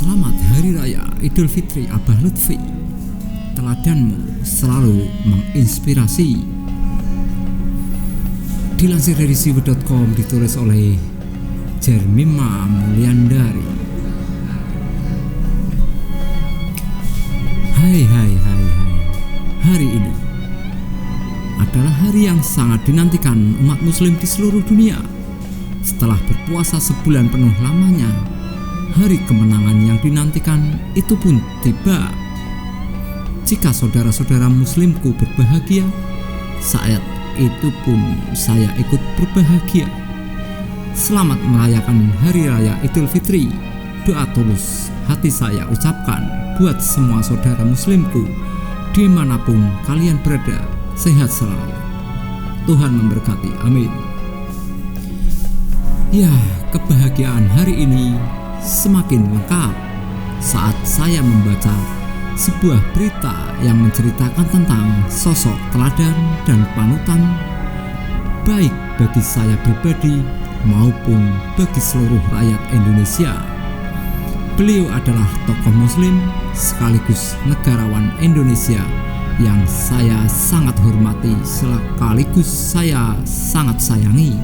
Selamat Hari Raya Idul Fitri Abah Lutfi. Teladanmu selalu menginspirasi. Dilansir dari siwet.com, ditulis oleh Jermima Mulyandari. Hai. Hari ini adalah hari yang sangat dinantikan umat muslim di seluruh dunia. Setelah berpuasa sebulan penuh lamanya, hari kemenangan yang dinantikan itu pun tiba. Jika saudara-saudara muslimku berbahagia, saat itu pun saya ikut berbahagia. Selamat merayakan Hari Raya Idul Fitri. Doa tulus hati saya ucapkan buat semua saudara muslimku dimanapun kalian berada, sehat selalu. Tuhan memberkati, amin. Ya, kebahagiaan hari ini semakin lengkap saat saya membaca sebuah berita yang menceritakan tentang sosok teladan dan panutan baik bagi saya pribadi maupun bagi seluruh rakyat Indonesia. Beliau adalah tokoh muslim sekaligus negarawan Indonesia yang saya sangat hormati sekaligus saya sangat sayangi.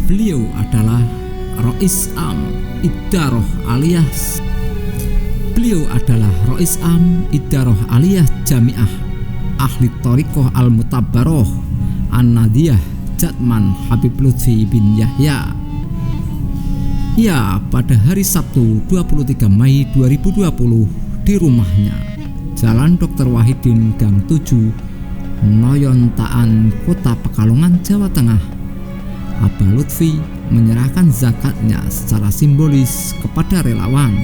Beliau adalah Rois Am Idaroh alias Jamiah Ahli Thoriqoh Al-Mutabbaroh An-Nadiyah Jatman Habib Lutfi bin Yahya. Ya, pada hari Sabtu 23 Mei 2020 di rumahnya, Jalan Dr. Wahidin Gang 7, Noyontaan, Kota Pekalongan, Jawa Tengah, Abah Lutfi menyerahkan zakatnya secara simbolis kepada relawan.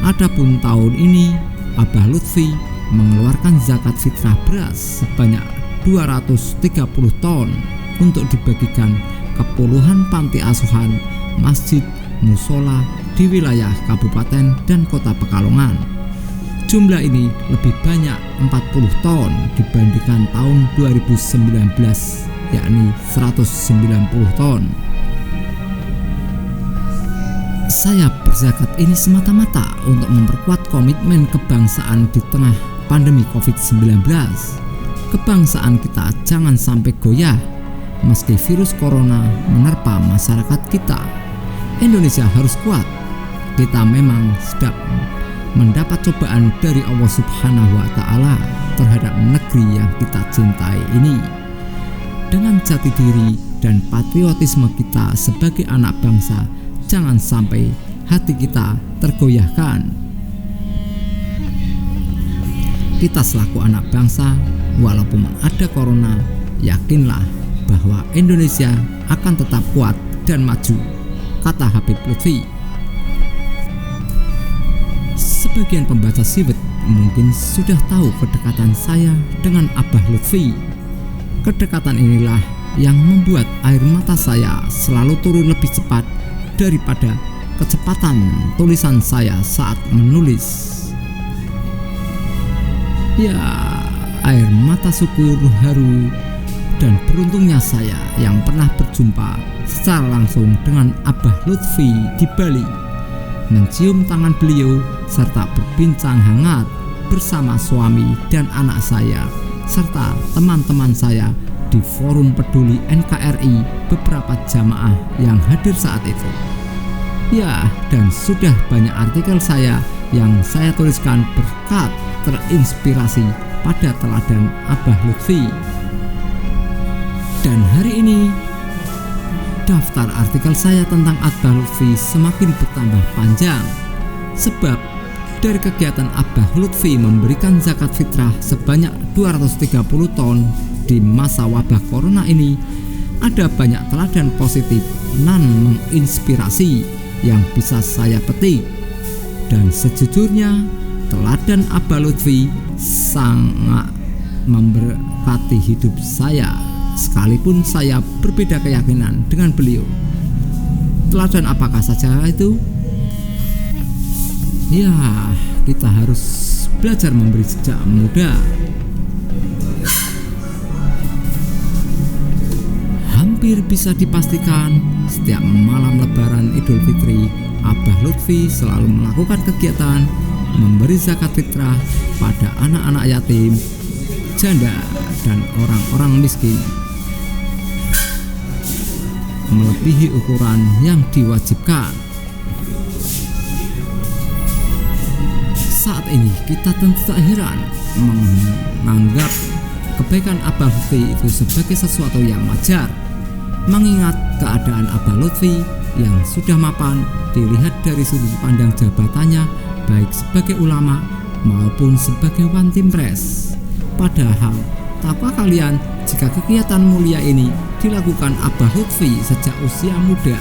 Adapun tahun ini Abah Lutfi mengeluarkan zakat fitrah beras sebanyak 230 ton untuk dibagikan ke puluhan panti asuhan, masjid, musola di wilayah Kabupaten dan Kota Pekalongan. Jumlah ini lebih banyak 40 ton dibandingkan tahun 2019, yakni 190 ton. Saya berzakat ini semata-mata untuk memperkuat komitmen kebangsaan di tengah pandemi COVID-19. Kebangsaan kita jangan sampai goyah meski virus corona menerpa masyarakat kita. Indonesia harus kuat. Kita memang sedang mendapat cobaan dari Allah Subhanahu wa Ta'ala terhadap negeri yang kita cintai ini. Dengan jati diri dan patriotisme kita sebagai anak bangsa, jangan sampai hati kita tergoyahkan. Kita selaku anak bangsa, walaupun ada corona, yakinlah bahwa Indonesia akan tetap kuat dan maju, kata Habib Lutfi. Sebagian pembaca siwet mungkin sudah tahu kedekatan saya dengan Abah Lutfi. Kedekatan inilah yang membuat air mata saya selalu turun lebih cepat daripada kecepatan tulisan saya saat menulis. Ya, air mata syukur, haru, dan beruntungnya saya yang pernah berjumpa secara langsung dengan Abah Lutfi di Bali, mencium tangan beliau serta berbincang hangat bersama suami dan anak saya serta teman-teman saya di forum peduli NKRI beberapa jamaah yang hadir saat itu. Ya, dan sudah banyak artikel saya yang saya tuliskan berkat terinspirasi pada teladan Abah Lutfi. Dan hari ini daftar artikel saya tentang Abah Lutfi semakin bertambah panjang, sebab dari kegiatan Abah Lutfi memberikan zakat fitrah sebanyak 230 ton di masa wabah corona ini, ada banyak teladan positif dan menginspirasi yang bisa saya petik. Dan sejujurnya teladan Abah Lutfi sangat memberkati hidup saya, sekalipun saya berbeda keyakinan dengan beliau. Teladan apakah saja itu? Ya, kita harus belajar memberi sejak muda. Hampir bisa dipastikan setiap malam lebaran Idul Fitri, Abah Lutfi selalu melakukan kegiatan memberi zakat fitrah pada anak-anak yatim, janda, dan orang-orang miskin, melebihi ukuran yang diwajibkan. Saat ini kita tentu tak heran menganggap kebaikan Abah Lutfi itu sebagai sesuatu yang wajar, mengingat keadaan Abah Lutfi yang sudah mapan dilihat dari sudut pandang jabatannya baik sebagai ulama maupun sebagai one team press. Padahal tahukah kalian jika kegiatan mulia ini dilakukan Abah Lutfi sejak usia muda,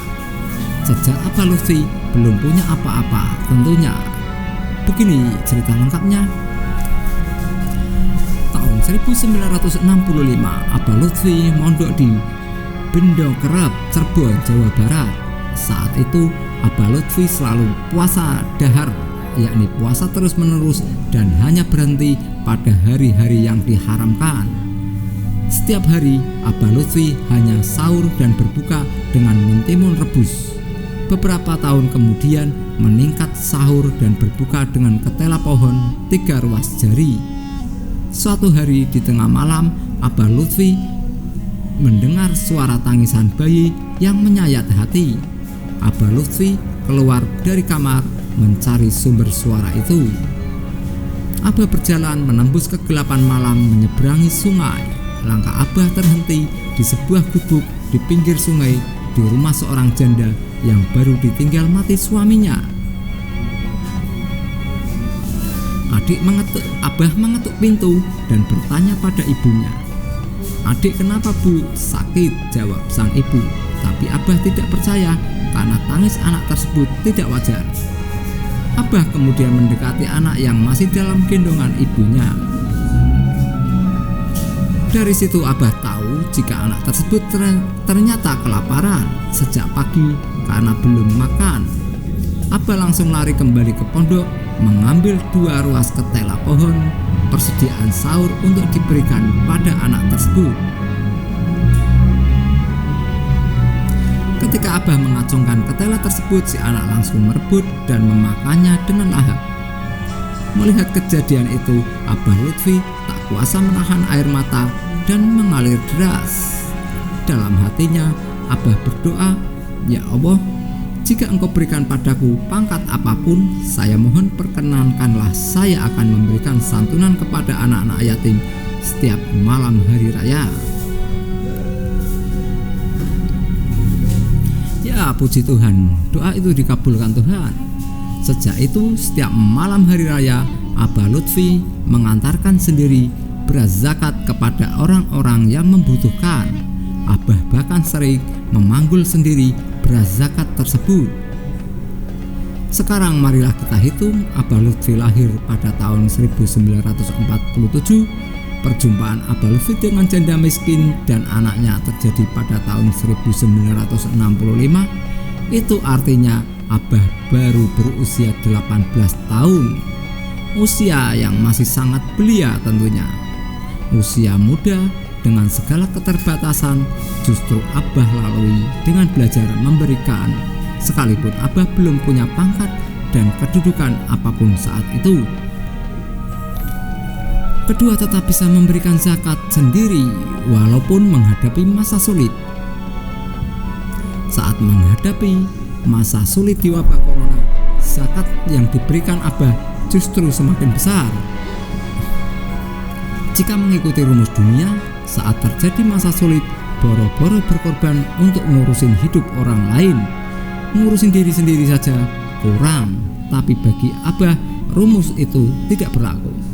sejak Abah Lutfi belum punya apa-apa tentunya. Begini cerita lengkapnya. Tahun 1965 Abah Lutfi mondok di Bendo Kerep, Cirebon, Jawa Barat. Saat itu Abah Lutfi selalu puasa dahar, yakni puasa terus menerus dan hanya berhenti pada hari-hari yang diharamkan. Setiap hari Abah Lutfi hanya sahur dan berbuka dengan mentimun rebus. Beberapa tahun kemudian meningkat sahur dan berbuka dengan ketela pohon 3 ruas jari. Suatu hari di tengah malam Abah Lutfi mendengar suara tangisan bayi yang menyayat hati. Abah Lutfi keluar dari kamar mencari sumber suara itu. Abah berjalan menembus kegelapan malam menyeberangi sungai. Langkah Abah terhenti di sebuah gubuk di pinggir sungai di rumah seorang janda yang baru ditinggal mati suaminya. Abah mengetuk pintu dan bertanya pada ibunya. "Adik, kenapa Bu?" "Sakit," jawab sang ibu. Tapi Abah tidak percaya karena tangis anak tersebut tidak wajar. Abah kemudian mendekati anak yang masih dalam gendongan ibunya. Dari situ Abah tahu jika anak tersebut ternyata kelaparan sejak pagi karena belum makan. Abah langsung lari kembali ke pondok, mengambil 2 ruas ketela pohon persediaan sahur untuk diberikan pada anak tersebut. Ketika Abah mengacungkan ketela tersebut, si anak langsung merebut dan memakannya dengan lahap. Melihat kejadian itu, Abah Lutfi tak kuasa menahan air mata dan mengalir deras. Dalam hatinya, Abah berdoa, "Ya Allah, jika Engkau berikan padaku pangkat apapun, saya mohon perkenankanlah saya akan memberikan santunan kepada anak-anak yatim setiap malam hari raya." Ya, puji Tuhan, doa itu dikabulkan Tuhan. Sejak itu setiap malam hari raya Abah Lutfi mengantarkan sendiri beras zakat kepada orang-orang yang membutuhkan. Abah bahkan sering memanggul sendiri beras zakat tersebut. Sekarang marilah kita hitung Abah Lutfi lahir pada tahun 1947. Perjumpaan Abah Lutfi dengan janda miskin dan anaknya terjadi pada tahun 1965. Itu artinya Abah baru berusia 18 tahun. Usia yang masih sangat belia tentunya. Usia muda dengan segala keterbatasan justru Abah lalui dengan belajar memberikan, sekalipun Abah belum punya pangkat dan kedudukan apapun saat itu. Kedua tetap bisa memberikan zakat sendiri walaupun menghadapi masa sulit. Saat menghadapi masa sulit di wabah corona, zakat yang diberikan Abah justru semakin besar. Jika mengikuti rumus dunia, saat terjadi masa sulit, boro-boro berkorban untuk ngurusin hidup orang lain. Ngurusin diri sendiri saja kurang, tapi bagi Abah rumus itu tidak berlaku.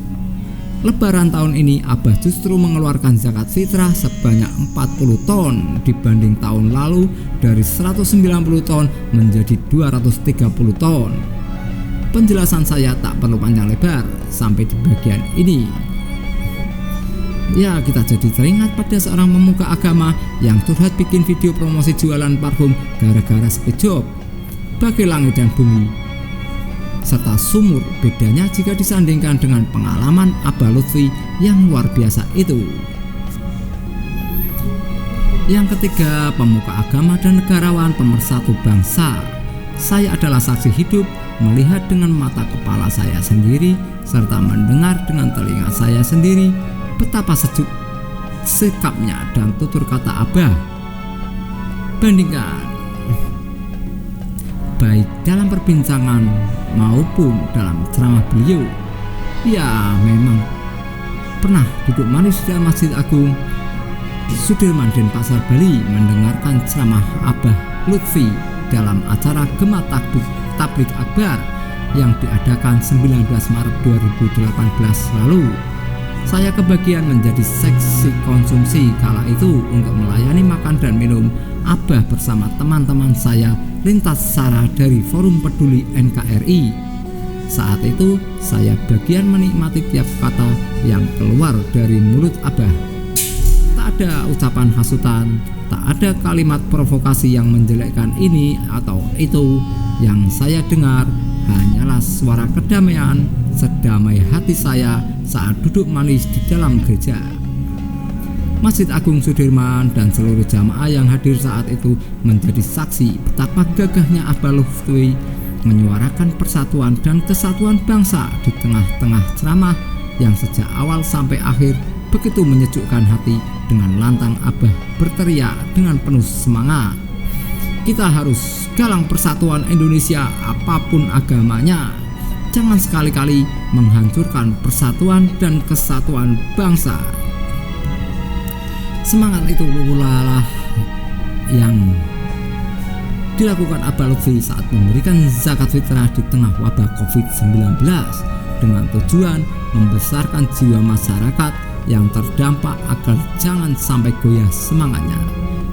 Lebaran tahun ini Abah justru mengeluarkan zakat fitrah sebanyak 40 ton dibanding tahun lalu, dari 190 ton menjadi 230 ton. Penjelasan saya tak perlu panjang lebar sampai di bagian ini. Ya, kita jadi teringat pada seorang pemuka agama yang curhat bikin video promosi jualan parfum gara-gara speed job. Bagi langit dan bumi serta sumur bedanya jika disandingkan dengan pengalaman Abah Lutfi yang luar biasa itu. Yang ketiga, pemuka agama dan negarawan pemersatu bangsa. Saya adalah saksi hidup, melihat dengan mata kepala saya sendiri serta mendengar dengan telinga saya sendiri betapa sejuk sikapnya dan tutur kata Abah. Bandingkan baik dalam perbincangan maupun dalam ceramah beliau. Ya, memang pernah duduk manis di Masjid Agung Sudirman Denpasar, Bali, mendengarkan ceramah Abah Lutfi dalam acara Gema Tablik Akbar yang diadakan 19 Maret 2018 lalu. Saya kebagian menjadi seksi konsumsi kala itu untuk melayani makan dan minum Abah bersama teman-teman saya lintas sara dari Forum Peduli NKRI. Saat itu saya bagian menikmati tiap kata yang keluar dari mulut Abah. Tak ada ucapan hasutan, tak ada kalimat provokasi yang menjelekkan ini atau itu. Yang saya dengar hanyalah suara kedamaian sedamai hati saya saat duduk manis di dalam gereja. Masjid Agung Sudirman dan seluruh jamaah yang hadir saat itu menjadi saksi betapa gagahnya Abah Lutfi menyuarakan persatuan dan kesatuan bangsa di tengah-tengah ceramah yang sejak awal sampai akhir begitu menyejukkan hati. Dengan lantang Abah berteriak dengan penuh semangat, "Kita harus galang persatuan Indonesia apapun agamanya. Jangan sekali-kali menghancurkan persatuan dan kesatuan bangsa." Semangat itu pula yang dilakukan Abah Lutfi saat memberikan zakat fitrah di tengah wabah COVID-19 dengan tujuan membesarkan jiwa masyarakat yang terdampak agar jangan sampai goyah semangatnya.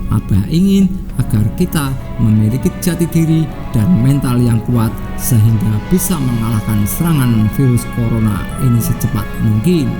Abah ingin agar kita memiliki jati diri dan mental yang kuat sehingga bisa mengalahkan serangan virus corona ini secepat mungkin.